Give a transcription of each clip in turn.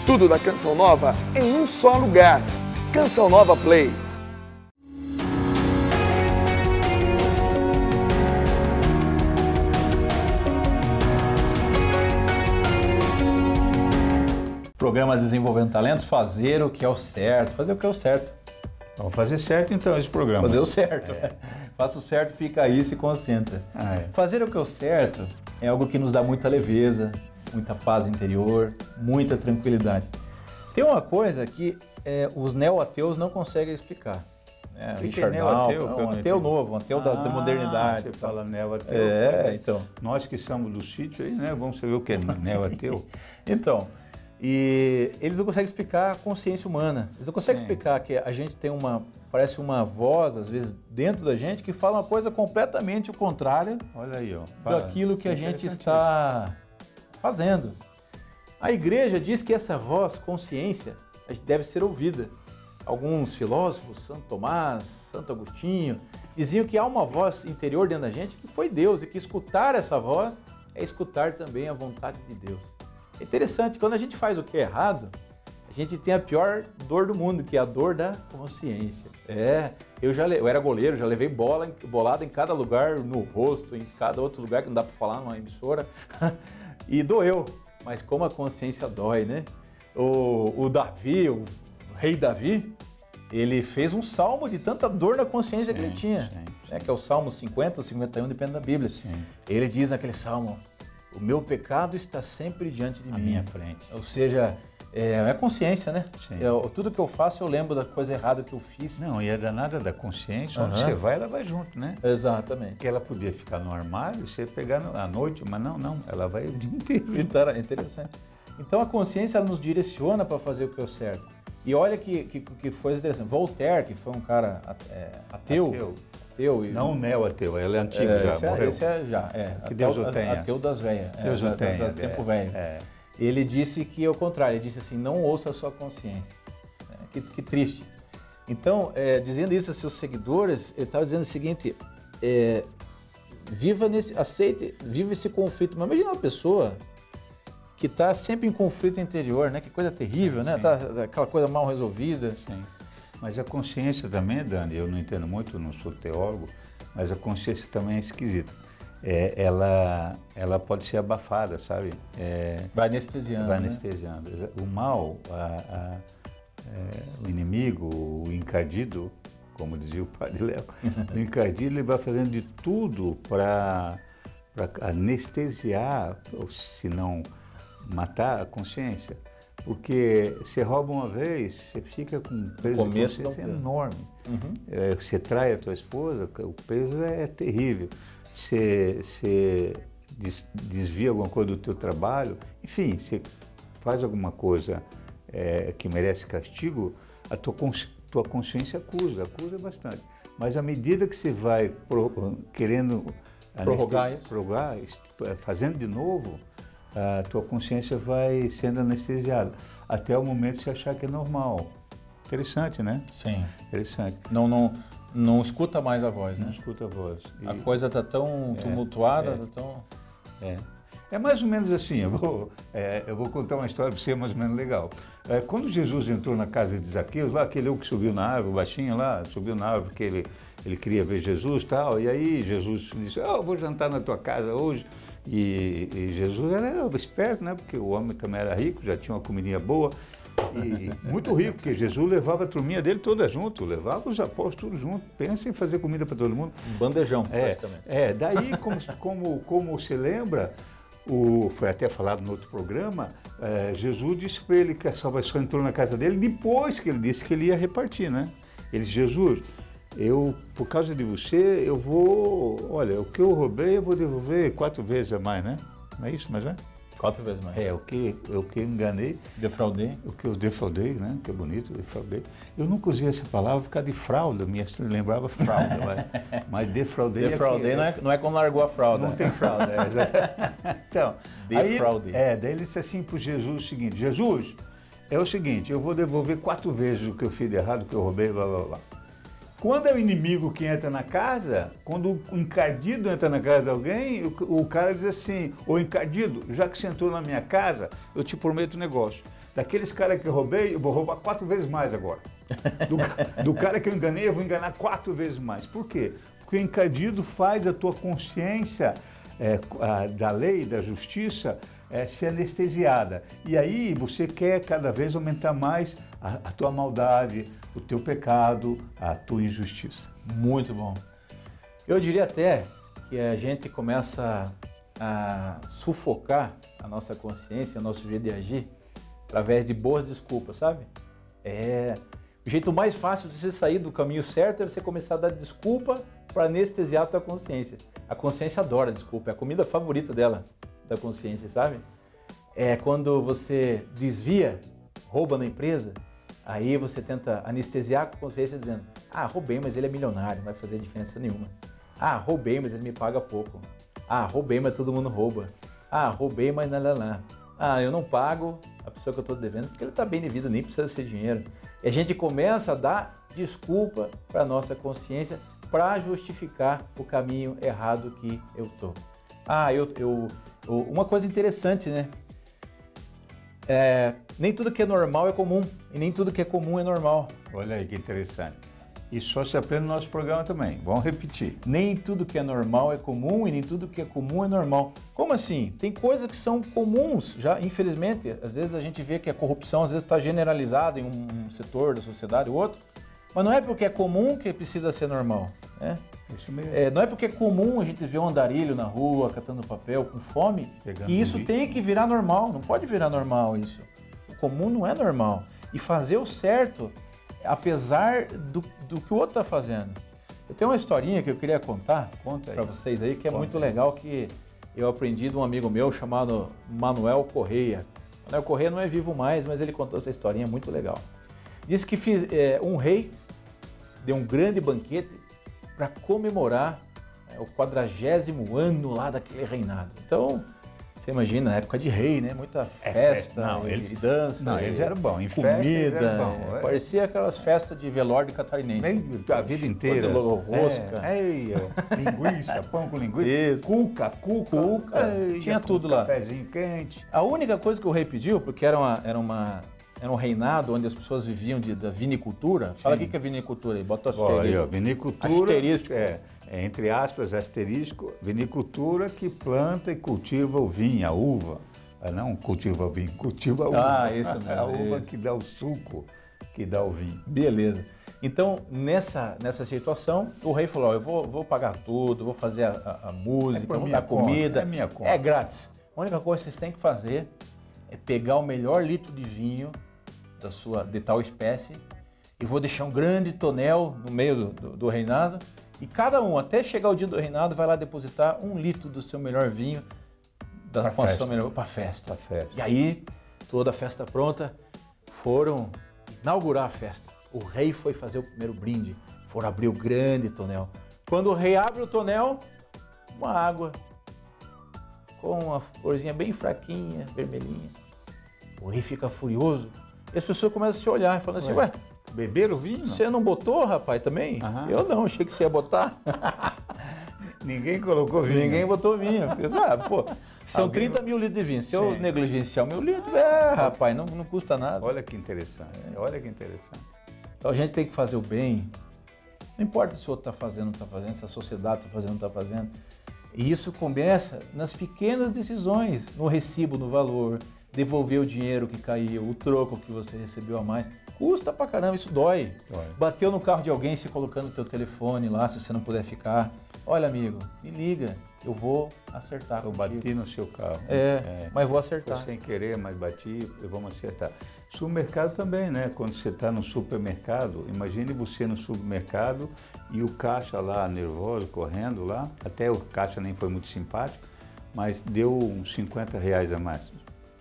Tudo da Canção Nova em um só lugar. Canção Nova Play. Programa Desenvolvendo Talentos, fazer o que é o certo. Fazer o que é o certo. Vamos fazer certo então esse programa. Fazer o certo. Faça o certo, fica aí, se concentra. Fazer o que é o certo é algo que nos dá muita leveza, muita paz interior, muita tranquilidade. Tem uma coisa que os neo-ateus não conseguem explicar. Que é neo-ateu? Um ateu novo, um ateu da modernidade. Você fala neo-ateu. Então. Nós que somos do sítio aí, né? Vamos saber o que é neo-ateu. Então, e eles não conseguem explicar a consciência humana. Eles não conseguem explicar que a gente tem parece uma voz, às vezes, dentro da gente que fala uma coisa completamente o contrário. Olha aí, ó. Daquilo que a gente está fazendo. A igreja diz que essa voz, consciência, deve ser ouvida. Alguns filósofos, Santo Tomás, Santo Agostinho, diziam que há uma voz interior dentro da gente que foi Deus e que escutar essa voz é escutar também a vontade de Deus. É interessante, quando a gente faz o que é errado, a gente tem a pior dor do mundo, que é a dor da consciência. Eu era goleiro, já levei bolada em cada lugar, no rosto, em cada outro lugar que não dá para falar numa emissora, e doeu. Mas como a consciência dói, né? O Davi, o rei Davi, ele fez um salmo de tanta dor na consciência que ele tinha, que é o Salmo 50 ou 51, depende da Bíblia. Ele diz naquele salmo: o meu pecado está sempre diante de mim. À minha frente. Ou seja, é consciência, né? Tudo que eu faço eu lembro da coisa errada que eu fiz. Não, e é danada da consciência, onde você vai, ela vai junto, né? Exatamente. Porque ela podia ficar no armário e você pegar à noite, mas não, ela vai o dia inteiro. Então, é interessante. Então a consciência ela nos direciona para fazer o que é o certo. E olha que foi interessante. Voltaire, que foi um cara ateu. Não neo-ateu, ele é antigo já, morreu. Esse que Deus o tenha. Ateu das velhas. Deus o tenha. Das tempo velho. Ele disse que, ao contrário, ele disse assim, não ouça a sua consciência. Que triste. Então, dizendo isso a seus seguidores, ele estava dizendo o seguinte, viva esse conflito. Mas imagina uma pessoa que está sempre em conflito interior, né? Que coisa terrível, né? Tá, aquela coisa mal resolvida. Sim. Mas a consciência também, Dani, eu não entendo muito, não sou teólogo, mas a consciência também é esquisita. Ela pode ser abafada, sabe? Vai anestesiando. Vai anestesiando. Né? O mal, o inimigo, o encardido, como dizia o padre Léo, o encardido ele vai fazendo de tudo para anestesiar, ou se não matar a consciência. Porque você rouba uma vez, você fica com um peso de consciência enorme. Você trai a tua esposa, o peso é terrível. Você desvia alguma coisa do teu trabalho, enfim, você faz alguma coisa que merece castigo, a tua consciência acusa bastante. Mas à medida que você vai querendo prorrogar, fazendo de novo, a tua consciência vai sendo anestesiada, até o momento de você achar que é normal. Interessante, né? Sim. Interessante. Não escuta mais a voz, né? Não escuta a voz. A coisa está tão tumultuada, tá tão... É mais ou menos assim, eu vou contar uma história para você mais ou menos legal. Quando Jesus entrou na casa de Zaqueu, lá aquele que subiu na árvore, baixinho lá, subiu na árvore porque ele queria ver Jesus e tal, e aí Jesus disse, eu vou jantar na tua casa hoje. E Jesus era esperto, né? Porque o homem também era rico, já tinha uma comidinha boa, e muito rico, porque Jesus levava a turminha dele toda junto, levava os apóstolos junto. Pensa em fazer comida para todo mundo. Um bandejão, praticamente. Daí, como você lembra, foi até falado no outro programa, Jesus disse para ele que a salvação entrou na casa dele depois que ele disse que ele ia repartir, né? Ele disse, Jesus, por causa de você, olha, o que eu roubei eu vou devolver 4 vezes a mais, né? Não é isso, mas 4 vezes mais. O que enganei. Defraudei. O que eu defraudei, né? Que é bonito, defraudei. Eu nunca usei essa palavra por causa de fralda, lembrava fralda, mas defraudei. Defraudei não é como largou a fralda. Não tem fralda, Então, defraudei. Daí ele disse assim para Jesus o seguinte, Jesus, é o seguinte, eu vou devolver 4 vezes o que eu fiz de errado, o que eu roubei, blá, blá, blá. Quando é o inimigo que entra na casa, quando o encardido entra na casa de alguém, o cara diz assim, ô encardido, já que você entrou na minha casa, eu te prometo um negócio. Daqueles caras que eu roubei, eu vou roubar 4 vezes mais agora. Do cara que eu enganei, eu vou enganar 4 vezes mais. Por quê? Porque o encardido faz a tua consciência da lei, da justiça, ser anestesiada. E aí você quer cada vez aumentar mais a tua maldade, o teu pecado, a tua injustiça. Muito bom. Eu diria até que a gente começa a sufocar a nossa consciência, o nosso jeito de agir, através de boas desculpas, sabe? O jeito mais fácil de você sair do caminho certo é você começar a dar desculpa para anestesiar a tua consciência. A consciência adora desculpa, é a comida favorita dela, da consciência, sabe? É quando você desvia, rouba na empresa, aí você tenta anestesiar a consciência dizendo: ah, roubei, mas ele é milionário, não vai fazer diferença nenhuma. Ah, roubei, mas ele me paga pouco. Ah, roubei, mas todo mundo rouba. Ah, roubei, mas lá. Ah, eu não pago a pessoa que eu estou devendo porque ele está bem de vida, nem precisa ser dinheiro. E a gente começa a dar desculpa para a nossa consciência para justificar o caminho errado que eu estou. Ah, uma coisa interessante, né? Nem tudo que é normal é comum, e nem tudo que é comum é normal. Olha aí que interessante. E só se aprende no nosso programa também. Vamos repetir. Nem tudo que é normal é comum e nem tudo que é comum é normal. Como assim? Tem coisas que são comuns, já infelizmente. Às vezes a gente vê que a corrupção às vezes está generalizada em um setor da sociedade ou outro, mas não é porque é comum que precisa ser normal, né? Isso mesmo. Não é porque é comum a gente ver um andarilho na rua catando papel com fome que isso tem que virar normal. Não pode virar normal isso. O comum não é normal. E fazer o certo, apesar do que o outro está fazendo. Eu tenho uma historinha que eu queria contar para vocês aí, que é muito legal, que eu aprendi de um amigo meu chamado Manuel Correia. Manuel Correia não é vivo mais, mas ele contou essa historinha muito legal. Disse que um rei deu um grande banquete para comemorar o 40º ano lá daquele reinado. Então, você imagina, na época de rei, né? Muita festa, e dança. Não, eles eram bons. Em comida, festa, eles eram bons. Parecia aquelas festas de velório de catarinense. A vida inteira. Rosca. Linguiça, pão com linguiça. Cuca. Tinha tudo lá. Cafezinho quente. A única coisa que o rei pediu, porque era um reinado onde as pessoas viviam da vinicultura. Sim. Fala o que é vinicultura aí, bota asterisco. Olha, vinicultura, asterisco. Entre aspas, asterisco, vinicultura que planta e cultiva o vinho, a uva. Não cultiva o vinho, cultiva a uva. Isso mesmo. A uva que dá o suco, que dá o vinho. Beleza. Então, nessa situação, o rei falou: eu vou pagar tudo, vou fazer a música, vou dar comida. É minha conta. É grátis. A única coisa que vocês têm que fazer é pegar o melhor litro de vinho de tal espécie e vou deixar um grande tonel no meio do reinado e cada um, até chegar o dia do reinado, vai lá depositar 1 litro do seu melhor vinho para a festa. E aí, toda a festa pronta, foram inaugurar a festa. O rei foi fazer o primeiro brinde, foram abrir o grande tonel. Quando o rei abre o tonel, uma água com uma corzinha bem fraquinha, vermelhinha. O rei fica furioso e as pessoas começam a se olhar, falando assim: ué, beberam o vinho? Você não botou, rapaz, também? Eu não, achei que você ia botar. Ninguém colocou vinho. Ninguém botou vinho. São 30 mil litros de vinho. Se eu negligenciar o 1.000 litros, rapaz, não custa nada. Olha que interessante, olha que interessante. Então a gente tem que fazer o bem. Não importa se o outro está fazendo ou não está fazendo, se a sociedade está fazendo ou não está fazendo. E isso começa nas pequenas decisões, no recibo, no valor, devolver o dinheiro que caiu, o troco que você recebeu a mais. Custa pra caramba, isso dói. Bateu no carro de alguém, se colocando o teu telefone lá, se você não puder ficar. Olha, amigo, me liga, eu vou acertar contigo. Eu bati no seu carro. Mas vou acertar. Foi sem querer, mas bati, vamos acertar. Supermercado também, né? Quando você está no supermercado, imagine você no supermercado e o caixa lá nervoso, correndo lá, até o caixa nem foi muito simpático, mas deu uns R$50 a mais.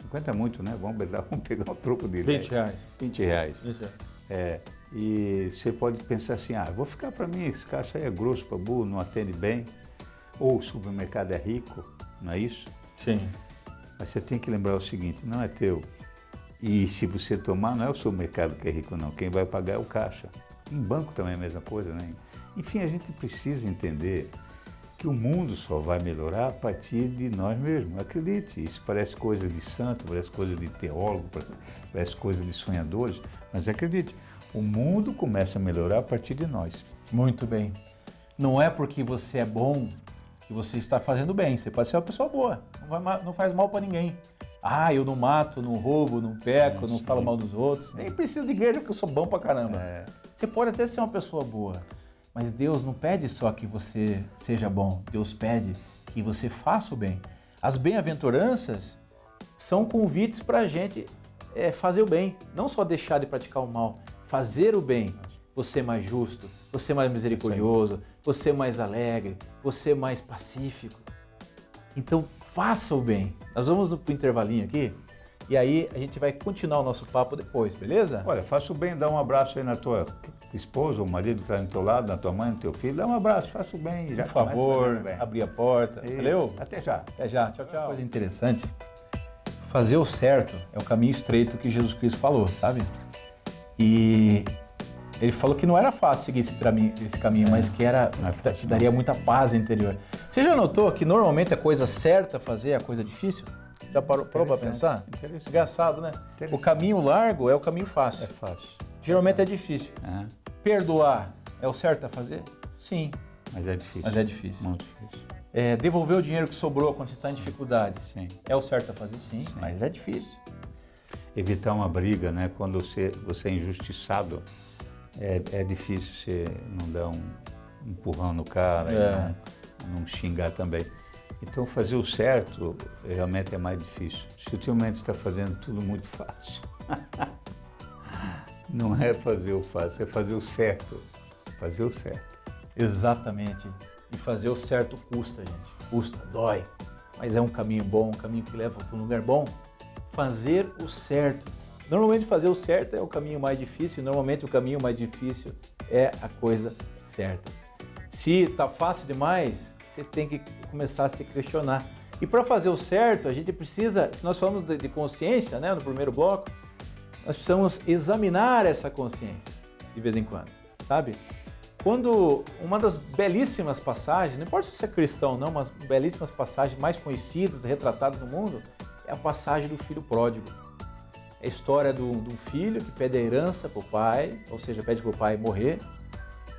50 é muito, né? Vamos pegar o troco dele. R$20. R$20. E você pode pensar assim: vou ficar para mim, esse caixa aí é grosso para burro, não atende bem. Ou o supermercado é rico, não é isso? Sim. Mas você tem que lembrar o seguinte: não é teu. E se você tomar, não é o supermercado que é rico, não. Quem vai pagar é o caixa. Em banco também é a mesma coisa, né? Enfim, a gente precisa entender que o mundo só vai melhorar a partir de nós mesmos. Acredite, isso parece coisa de santo, parece coisa de teólogo, parece coisa de sonhadores, mas acredite, o mundo começa a melhorar a partir de nós. Muito bem. Não é porque você é bom que você está fazendo bem. Você pode ser uma pessoa boa, não faz mal para ninguém. Ah, eu não mato, não roubo, não peco, não falo mal dos outros. Nem preciso de igreja porque eu sou bom pra caramba. Você pode até ser uma pessoa boa, mas Deus não pede só que você seja bom. Deus pede que você faça o bem. As bem-aventuranças são convites para a gente fazer o bem. Não só deixar de praticar o mal, fazer o bem. Você mais justo, você mais misericordioso, você mais alegre, você mais pacífico. Então, faça o bem. Nós vamos para o intervalinho aqui e aí a gente vai continuar o nosso papo depois, beleza? Olha, faça o bem, dá um abraço aí na tua esposa, ou marido que está do teu lado, na tua mãe, no teu filho, dá um abraço, faça o bem. Por favor, abrir a porta. Isso. Valeu? Até já. Até já. Tchau, tchau. Uma coisa interessante, fazer o certo é o caminho estreito que Jesus Cristo falou, sabe? E ele falou que não era fácil seguir esse caminho, mas que te daria muita paz interior. Você já notou que normalmente a coisa certa a fazer é a coisa difícil? Já parou para pensar? Engraçado, né? O caminho largo é o caminho fácil. É fácil. Geralmente é difícil. Perdoar é o certo a fazer? Sim. Mas é difícil. Mas é difícil. Muito difícil. Devolver o dinheiro que sobrou quando você está em dificuldade? Sim. É o certo a fazer? Sim. Mas é difícil. Evitar uma briga, né? Quando você é injustiçado, é difícil você não dar um empurrão no cara, não xingar também. Então, fazer o certo realmente é mais difícil. Se ultimamente está fazendo tudo muito fácil. Não é fazer o fácil, é fazer o certo. Fazer o certo. Exatamente. E fazer o certo custa, gente. Custa, dói. Mas é um caminho bom, um caminho que leva para um lugar bom. Fazer o certo. Normalmente fazer o certo é o caminho mais difícil. Normalmente o caminho mais difícil é a coisa certa. Se está fácil demais, você tem que começar a se questionar. E para fazer o certo, a gente precisa, se nós falamos de consciência, né, no primeiro bloco, nós precisamos examinar essa consciência de vez em quando, sabe? Quando uma das belíssimas passagens, não importa se você é cristão ou não, mas belíssimas passagens mais conhecidas, retratadas no mundo, é a passagem do filho pródigo. É a história de um filho que pede a herança para o pai, ou seja, pede para o pai morrer,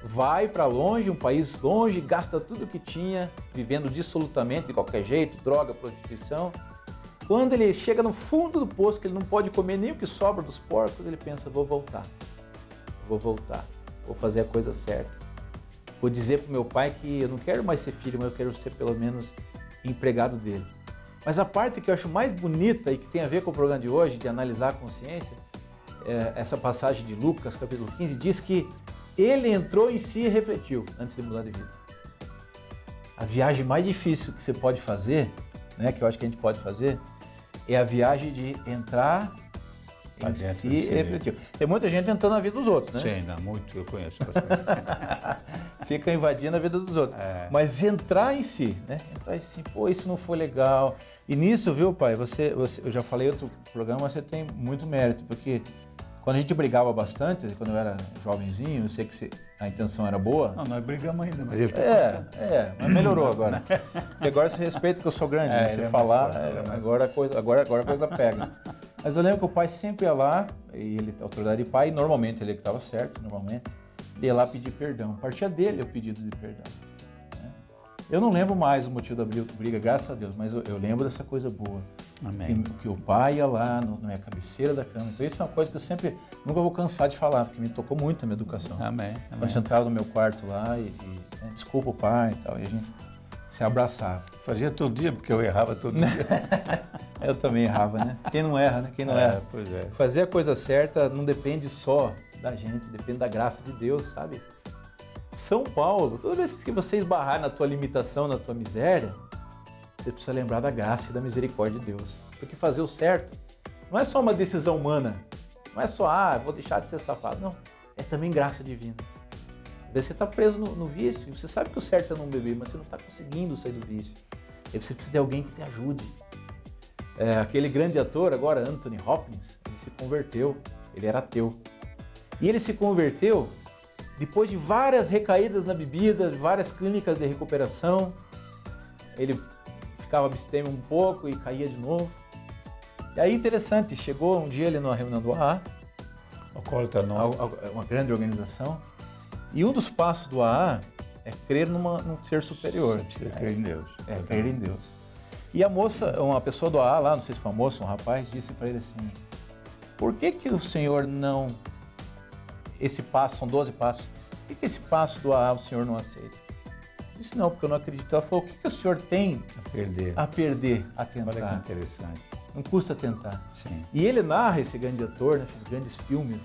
vai para longe, um país longe, gasta tudo que tinha, vivendo dissolutamente, de qualquer jeito, droga, prostituição. Quando ele chega no fundo do poço, que ele não pode comer nem o que sobra dos porcos, ele pensa, vou voltar, vou fazer a coisa certa. Vou dizer para o meu pai que eu não quero mais ser filho, mas eu quero ser pelo menos empregado dele. Mas a parte que eu acho mais bonita e que tem a ver com o programa de hoje, de analisar a consciência, essa passagem de Lucas, capítulo 15, diz que ele entrou em si e refletiu antes de mudar de vida. A viagem mais difícil que você pode fazer, né, que eu acho que a gente pode fazer, é a viagem de entrar em si e refletir. Tem muita gente entrando na vida dos outros, né? Sim, não, muito, eu conheço bastante. Fica invadindo a vida dos outros. Mas entrar em si, né? Entrar em si, pô, isso não foi legal. E nisso, viu, pai, eu já falei em outro programa, mas você tem muito mérito, porque quando a gente brigava bastante, quando eu era jovenzinho, eu sei que a intenção era boa. Não, nós brigamos ainda, mas mas melhorou agora. Porque agora você respeita que eu sou grande, né? Você falar, agora a coisa pega. Mas eu lembro que o pai sempre ia lá, e ele, autoridade de pai, normalmente ele que estava certo, normalmente, ele ia lá pedir perdão. Partia dele o pedido de perdão. Né? Eu não lembro mais o motivo da briga, graças a Deus, mas eu lembro dessa coisa boa. Amém. Que o pai ia lá na minha cabeceira da cama. Então isso é uma coisa que eu sempre, nunca vou cansar de falar, porque me tocou muito a minha educação. Amém. Quando você entrava no meu quarto lá desculpa o pai e tal, e a gente se abraçava. Fazia todo dia, porque eu errava todo dia. Eu também errava, né? Quem não erra, né? Quem não erra. Pois é. Fazer a coisa certa não depende só da gente, depende da graça de Deus, sabe? São Paulo, toda vez que você esbarrar na tua limitação, na tua miséria, você precisa lembrar da graça e da misericórdia de Deus. Porque fazer o certo não é só uma decisão humana, não é só, vou deixar de ser safado, não. É também graça divina. Às vezes você está preso no vício, e você sabe que o certo é não beber, mas você não está conseguindo sair do vício. Aí você precisa de alguém que te ajude. Aquele grande ator, agora Anthony Hopkins, ele se converteu, ele era ateu. E ele se converteu depois de várias recaídas na bebida, várias clínicas de recuperação, ele ficava abstêmio um pouco e caía de novo. E aí, interessante, chegou um dia ele numa reunião do AA, uma grande organização, e um dos passos do AA é crer num ser superior. Precisa crer em Deus. Crer em Deus. E a moça, uma pessoa do AA lá, não sei se foi uma moça, um rapaz, disse para ele assim, por que o senhor não, esse passo, são 12 passos, por que esse passo do AA o senhor não aceita? Eu disse, não, porque eu não acredito. Ela falou, o que o senhor tem a perder, a tentar? Olha que interessante. Não custa tentar. Sim. E ele narra, esse grande ator, né, fez grandes filmes,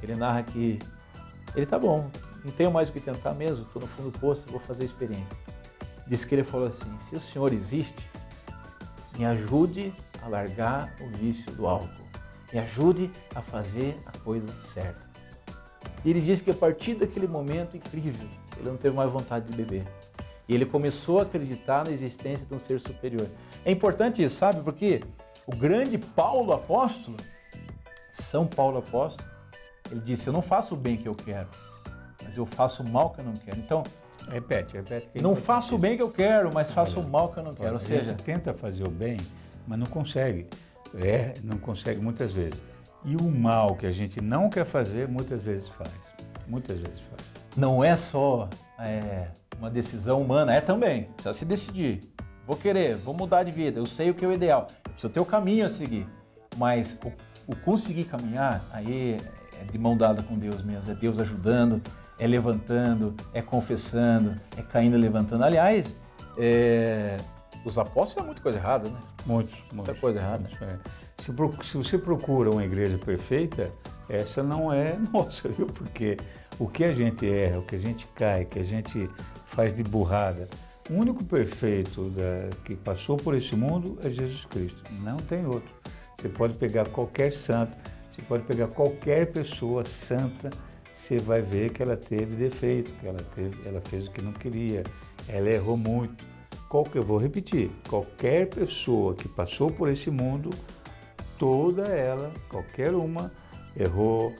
ele narra que ele tá bom, não tenho mais o que tentar mesmo, estou no fundo do poço, vou fazer a experiência. Diz que ele falou assim, se o senhor existe, me ajude a largar o vício do álcool, me ajude a fazer a coisa certa. E ele disse que a partir daquele momento incrível, ele não teve mais vontade de beber. E ele começou a acreditar na existência de um ser superior. É importante isso, sabe? Porque o grande Paulo apóstolo, São Paulo apóstolo, ele disse, eu não faço o bem que eu quero, mas eu faço o mal que eu não quero. Então, repete. Não faço o bem que eu quero, mas faço o mal que eu não quero. Ou seja, tenta fazer o bem, mas não consegue. Não consegue muitas vezes. E o mal que a gente não quer fazer, muitas vezes faz. Muitas vezes faz. Não é só uma decisão humana, é também. Precisa se decidir. Vou querer, vou mudar de vida, eu sei o que é o ideal. Eu preciso ter o caminho a seguir. Mas o conseguir caminhar, aí é de mão dada com Deus mesmo. É Deus ajudando, é levantando, é confessando, é caindo e levantando. Aliás, os apóstolos é muita coisa errada, né? Muita coisa errada. Se você procura uma igreja perfeita, essa não é nossa, viu? Porque o que a gente erra, o que a gente cai, o que a gente faz de burrada, o único perfeito que passou por esse mundo é Jesus Cristo. Não tem outro. Você pode pegar qualquer santo, você pode pegar qualquer pessoa santa, você vai ver que ela teve defeito, que ela fez o que não queria, ela errou muito. Eu vou repetir, qualquer pessoa que passou por esse mundo, toda ela, qualquer uma, errou,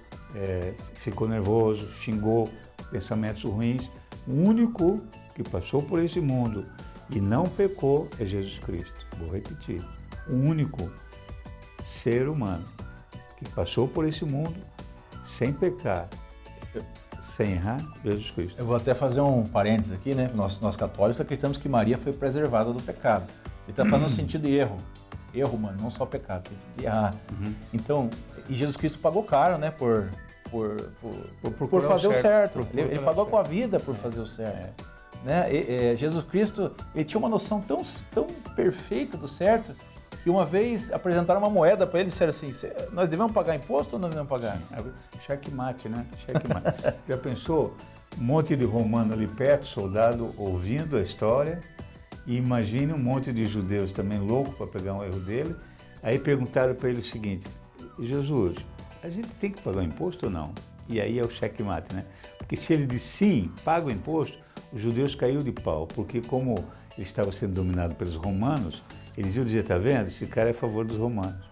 ficou nervoso, xingou, pensamentos ruins. O único que passou por esse mundo e não pecou é Jesus Cristo. Vou repetir, o único ser humano que passou por esse mundo sem pecar, sem errar, Jesus Cristo. Eu vou até fazer um parênteses aqui, né? Nós católicos acreditamos que Maria foi preservada do pecado. Ele está falando no sentido de erro. Erro, mano, não só pecado, de errar. Então, e Jesus Cristo pagou caro, né? Por fazer o certo. Ele pagou com a vida por fazer o certo. Né? Jesus Cristo, ele tinha uma noção tão perfeita do certo, que uma vez apresentaram uma moeda para ele e disseram assim, nós devemos pagar imposto ou não devemos pagar? Checkmate, né? Checkmate. Já pensou? Um monte de romano ali perto, soldado, ouvindo a história, e imagine um monte de judeus também loucos para pegar um erro dele. Aí perguntaram para ele o seguinte, Jesus, a gente tem que pagar o imposto ou não? E aí é o checkmate, né? Porque se ele disse sim, paga o imposto, os judeus caíram de pau, porque como ele estava sendo dominado pelos romanos, eles iam dizer, tá vendo? Esse cara é a favor dos romanos.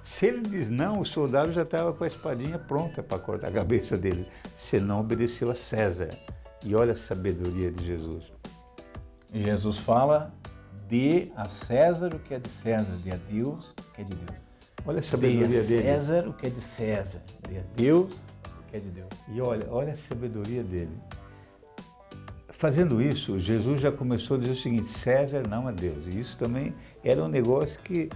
Se ele diz não, o soldado já estava com a espadinha pronta para cortar a cabeça dele. Você não obedeceu a César. E olha a sabedoria de Jesus. Jesus fala, dê a César o que é de César, dê a Deus o que é de Deus. Olha a sabedoria dele. Dê a César o que é de César, dê a Deus o que é de Deus. E olha a sabedoria dele. Fazendo isso, Jesus já começou a dizer o seguinte, César não é Deus. E isso também era um negócio que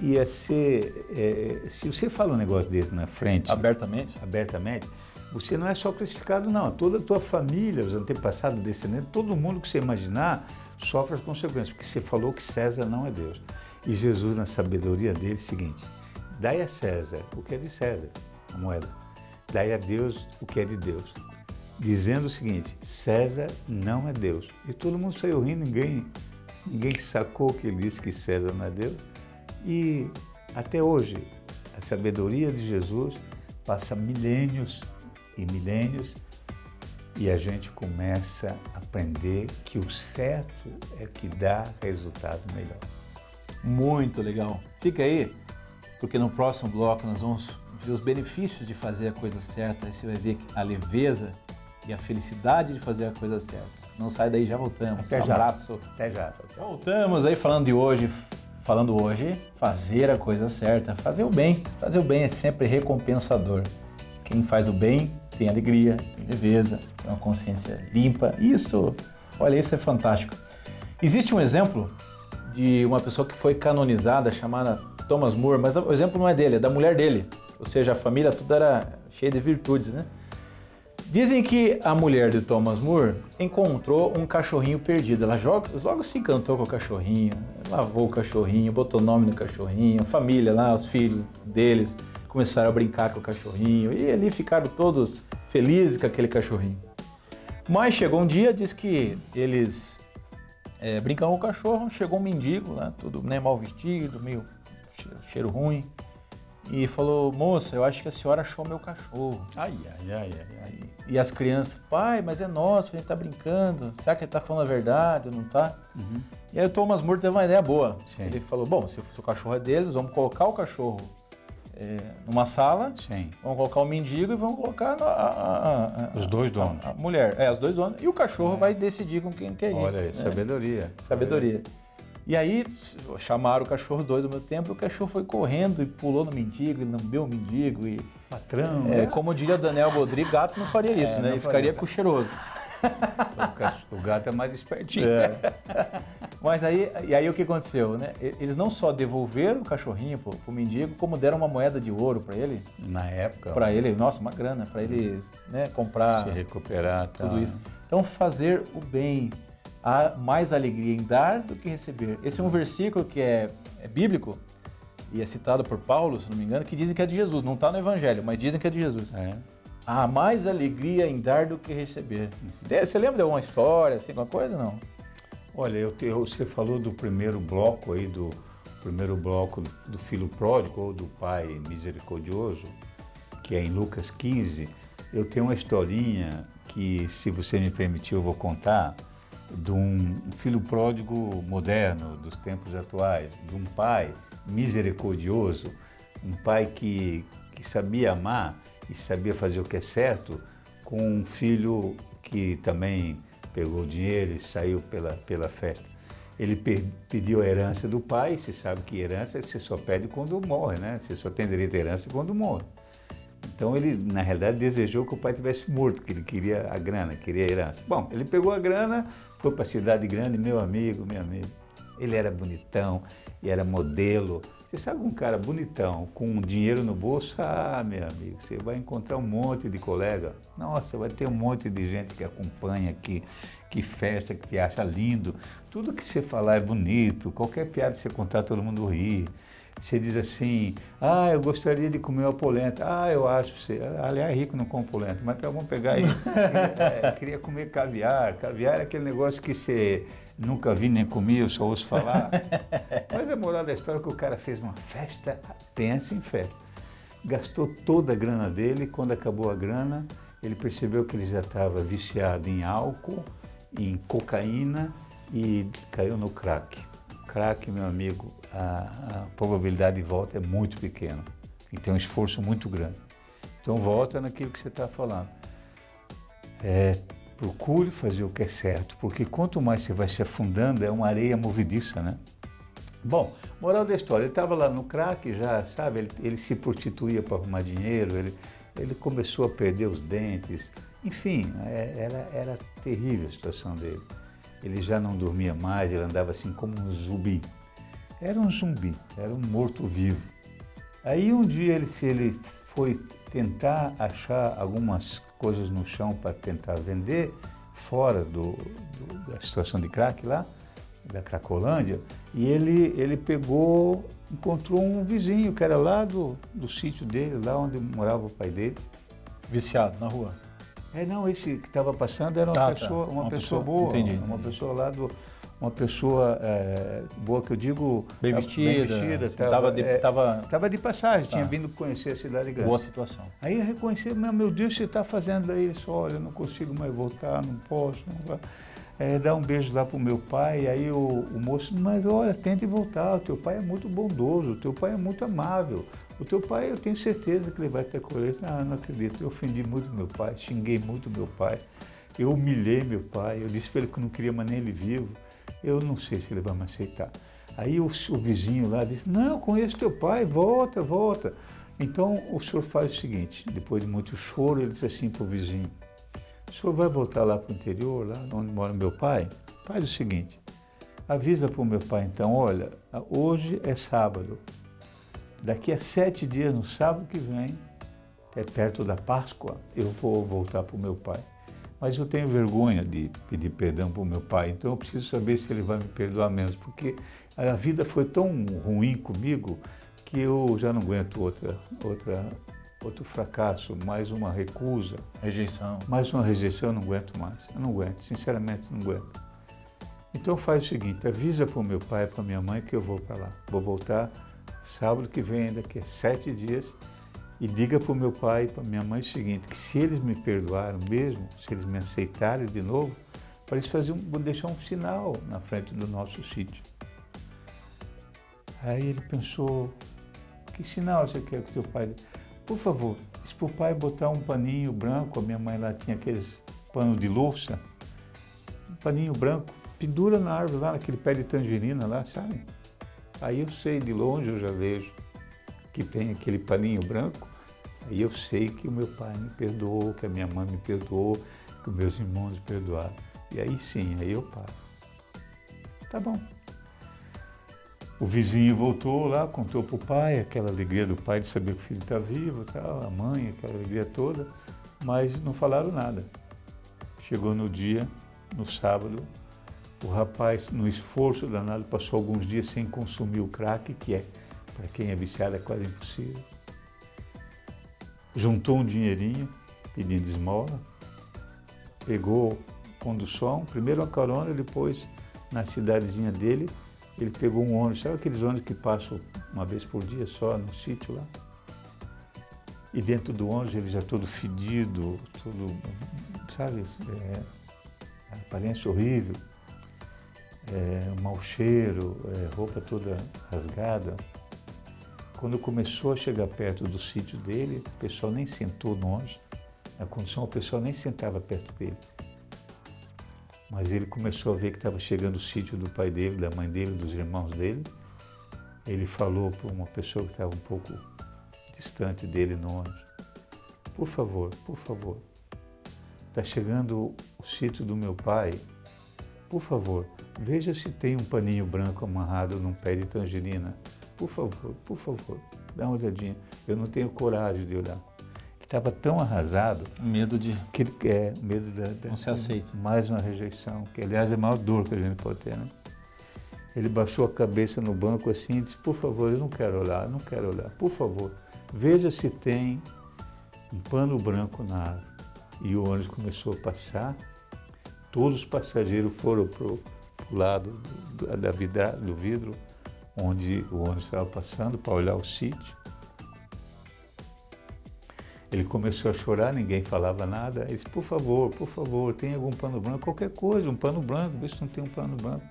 ia ser... se você fala um negócio desse na frente... Abertamente, você não é só crucificado, não. Toda a tua família, os antepassados, descendentes, todo mundo que você imaginar sofre as consequências, porque você falou que César não é Deus. E Jesus, na sabedoria dele, é o seguinte, dai a César o que é de César, a moeda. Dai a Deus o que é de Deus. Dizendo o seguinte, César não é Deus. E todo mundo saiu rindo, ninguém sacou que ele disse que César não é Deus. E até hoje, a sabedoria de Jesus passa milênios e milênios e a gente começa a aprender que o certo é que dá resultado melhor. Muito legal. Fica aí, porque no próximo bloco nós vamos ver os benefícios de fazer a coisa certa. Aí você vai ver a leveza e a felicidade de fazer a coisa certa. Não sai daí, já voltamos. Até já. Abraço. Até já. Voltamos aí falando hoje, fazer a coisa certa, fazer o bem. Fazer o bem é sempre recompensador. Quem faz o bem tem alegria, tem leveza, tem uma consciência limpa. Isso, olha, isso é fantástico. Existe um exemplo de uma pessoa que foi canonizada, chamada Thomas More, mas o exemplo não é dele, é da mulher dele. Ou seja, a família toda era cheia de virtudes, né? Dizem que a mulher de Thomas More encontrou um cachorrinho perdido. Ela logo se encantou com o cachorrinho, lavou o cachorrinho, botou nome no cachorrinho, a família lá, os filhos deles começaram a brincar com o cachorrinho e ali ficaram todos felizes com aquele cachorrinho. Mas chegou um dia, diz que eles brincando com o cachorro, chegou um mendigo lá, tudo mal vestido, meio cheiro ruim. E falou, moça, eu acho que a senhora achou meu cachorro. Ai. E as crianças, pai, mas é nosso, a gente tá brincando. Será que ele tá falando a verdade ou não tá? Uhum. E aí o Thomas More teve uma ideia boa. Sim. Ele falou, bom, se o cachorro é deles, vamos colocar o cachorro numa sala, sim, vamos colocar o mendigo e vamos colocar os dois donos. A mulher, os dois donos. E o cachorro vai decidir com quem quer ir. Olha aí, sabedoria. E aí chamaram o cachorro, os dois ao mesmo tempo, e o cachorro foi correndo e pulou no mendigo, ele lambeu o mendigo e... Patrão, como diria o Daniel Bodri, gato não faria isso, né? Ele ficaria com o cheiroso. O gato é mais espertinho. Mas aí o que aconteceu, né? Eles não só devolveram o cachorrinho pro mendigo, como deram uma moeda de ouro para ele. Na época. Para ele, nossa, uma grana, para ele, né, comprar... Se recuperar, tudo isso. Então, fazer o bem... Há mais alegria em dar do que receber. Esse é um versículo que é bíblico e é citado por Paulo, se não me engano, que dizem que é de Jesus. Não está no Evangelho, mas dizem que é de Jesus. Há mais alegria em dar do que receber. Você lembra de alguma história, assim, alguma coisa, não? Olha, você falou do primeiro bloco aí, do filho pródigo ou do pai misericordioso, que é em Lucas 15. Eu tenho uma historinha que, se você me permitir, eu vou contar, de um filho pródigo moderno, dos tempos atuais, de um pai misericordioso, um pai que sabia amar e sabia fazer o que é certo, com um filho que também pegou dinheiro e saiu pela festa. Ele pediu a herança do pai, e você sabe que herança você só pede quando morre, né? Você só tem direito à herança quando morre. Então ele, na realidade, desejou que o pai tivesse morto, que ele queria a grana, queria a herança. Bom, ele pegou a grana, foi para a cidade grande, meu amigo. Ele era bonitão e era modelo. Você sabe, um cara bonitão, com dinheiro no bolso, meu amigo, você vai encontrar um monte de colega. Nossa, vai ter um monte de gente que acompanha, que festa, que te acha lindo. Tudo que você falar é bonito, qualquer piada que você contar, todo mundo ri. Você diz assim, eu gostaria de comer uma polenta. Eu acho que você... Aliás, rico não come polenta, mas então vamos pegar aí. Queria comer caviar. Caviar é aquele negócio que você nunca vi nem comi, eu só ouço falar. Mas a moral da história é que o cara fez uma festa, pensa em festa. Gastou toda a grana dele, quando acabou a grana, ele percebeu que ele já estava viciado em álcool, em cocaína e caiu no crack. Crack, meu amigo, a probabilidade de volta é muito pequena e tem um esforço muito grande. Então volta naquilo que você está falando. Procure fazer o que é certo, porque quanto mais você vai se afundando, é uma areia movediça, né? Bom, moral da história, ele estava lá no crack já, sabe, ele se prostituía para arrumar dinheiro, ele começou a perder os dentes, enfim, era terrível a situação dele. Ele já não dormia mais, ele andava assim como um zumbi. Era um zumbi, era um morto-vivo. Aí um dia ele foi tentar achar algumas coisas no chão para tentar vender, fora da situação de crack lá, da Cracolândia, e ele encontrou um vizinho que era lá do sítio dele, lá onde morava o pai dele. Viciado, na rua? Não, esse que estava passando era uma pessoa boa, entendi. Uma pessoa lá uma pessoa boa, que eu digo... Bem vestida, estava de passagem, tinha vindo conhecer a cidade grande. Boa situação. Aí eu reconheci, meu Deus, você está fazendo aí isso? Olha, eu não consigo mais voltar, não posso, não vai. Dá um beijo lá para o meu pai, aí o moço, mas olha, tente voltar, o teu pai é muito bondoso, o teu pai é muito amável, o teu pai, eu tenho certeza que ele vai te acolher. Não acredito, eu ofendi muito meu pai, xinguei muito meu pai, Eu humilhei meu pai, eu disse para ele que eu não queria mais nem ele vivo. Eu não sei se ele vai me aceitar. Aí o vizinho lá disse, não, conheço teu pai, volta, volta. Então o senhor faz o seguinte, depois de muito choro, ele disse assim para o vizinho, o senhor vai voltar lá para o interior, lá onde mora meu pai? Faz o seguinte, avisa para o meu pai então, olha, hoje é sábado, daqui a 7 dias, no sábado que vem, é perto da Páscoa, eu vou voltar para o meu pai. Mas eu tenho vergonha de pedir perdão para o meu pai, então eu preciso saber se ele vai me perdoar mesmo, porque a vida foi tão ruim comigo que eu já não aguento outro fracasso, mais uma recusa. Rejeição. Mais uma rejeição, eu não aguento mais. Eu não aguento, sinceramente não aguento. Então faz o seguinte, avisa para o meu pai e para a minha mãe que eu vou para lá. Vou voltar sábado que vem, daqui a 7 dias, e diga para o meu pai e para a minha mãe o seguinte, que se eles me perdoaram mesmo, se eles me aceitarem de novo, para eles vou deixar um sinal na frente do nosso sítio. Aí ele pensou, que sinal você quer que teu pai... Por favor, diz para o pai botar um paninho branco, a minha mãe lá tinha aqueles panos de louça, um paninho branco, pendura na árvore lá, naquele pé de tangerina lá, sabe? Aí eu sei, de longe eu já vejo que tem aquele paninho branco, aí eu sei que o meu pai me perdoou, que a minha mãe me perdoou, que os meus irmãos me perdoaram. E aí sim, aí eu paro. Tá bom. O vizinho voltou lá, contou para o pai, aquela alegria do pai de saber que o filho está vivo, tal, a mãe, aquela alegria toda, mas não falaram nada. Chegou no dia, no sábado, o rapaz, no esforço danado, passou alguns dias sem consumir o crack, que é, para quem é viciado, é quase impossível. Juntou um dinheirinho, pedindo esmola, pegou condução, primeiro uma carona, depois na cidadezinha dele, ele pegou um ônibus, sabe aqueles ônibus que passam uma vez por dia só no sítio lá? E dentro do ônibus ele já todo fedido, todo, sabe, aparência horrível, um mau cheiro, roupa toda rasgada. Quando começou a chegar perto do sítio dele, o pessoal nem sentou no ônibus, na condução o pessoal nem sentava perto dele. Mas ele começou a ver que estava chegando o sítio do pai dele, da mãe dele, dos irmãos dele. Ele falou para uma pessoa que estava um pouco distante dele no ônibus, por favor, está chegando o sítio do meu pai, por favor, veja se tem um paninho branco amarrado num pé de tangerina. Por favor, dá uma olhadinha. Eu não tenho coragem de olhar. Estava tão arrasado. Medo de... medo não ser aceito. Mais uma rejeição, que aliás é a maior dor que a gente pode ter, né? Ele baixou a cabeça no banco assim e disse, por favor, eu não quero olhar, por favor, veja se tem um pano branco na árvore. E o ônibus começou a passar, todos os passageiros foram para o lado do vidro, onde o ônibus estava passando para olhar o sítio. Ele começou a chorar, ninguém falava nada. Ele disse, por favor, tem algum pano branco? Qualquer coisa, um pano branco, vê se não tem um pano branco.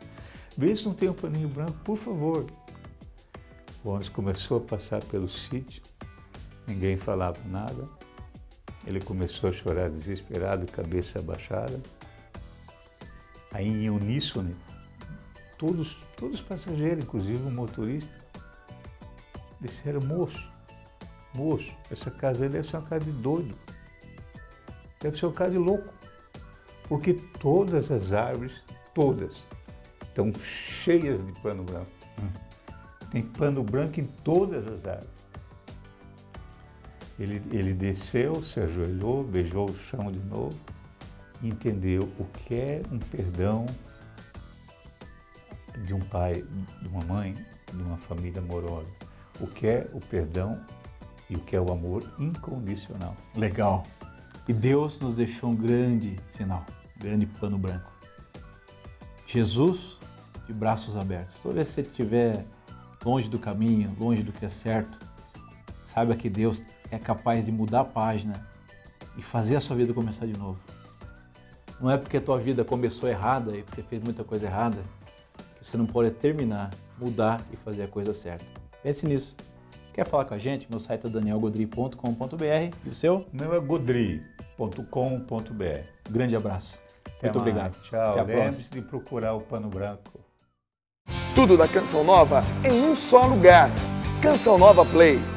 Vê se não tem um paninho branco, por favor. O ônibus começou a passar pelo sítio, ninguém falava nada. Ele começou a chorar desesperado, cabeça abaixada. Aí, em uníssono, todos os passageiros, inclusive o motorista, disseram, moço, essa casa aí deve ser uma casa de doido, deve ser uma casa de louco, porque todas as árvores, todas, estão cheias de pano branco. Tem pano branco em todas as árvores. Ele desceu, se ajoelhou, beijou o chão de novo, e entendeu o que é um perdão de um pai, de uma mãe, de uma família amorosa, o que é o perdão e o que é o amor incondicional. Legal. E Deus nos deixou um grande sinal, um grande pano branco. Jesus de braços abertos. Toda vez que você estiver longe do caminho, longe do que é certo, saiba que Deus é capaz de mudar a página e fazer a sua vida começar de novo. Não é porque a tua vida começou errada e que você fez muita coisa errada que você não pode terminar, mudar e fazer a coisa certa. Pense nisso. Quer falar com a gente? Meu site é danielgodri.com.br e o seu? O meu é Godri. Grande abraço. Muito obrigado. Tchau. Até a próxima. Lembre-se de procurar o Pano Branco. Tudo da Canção Nova em um só lugar. Canção Nova Play.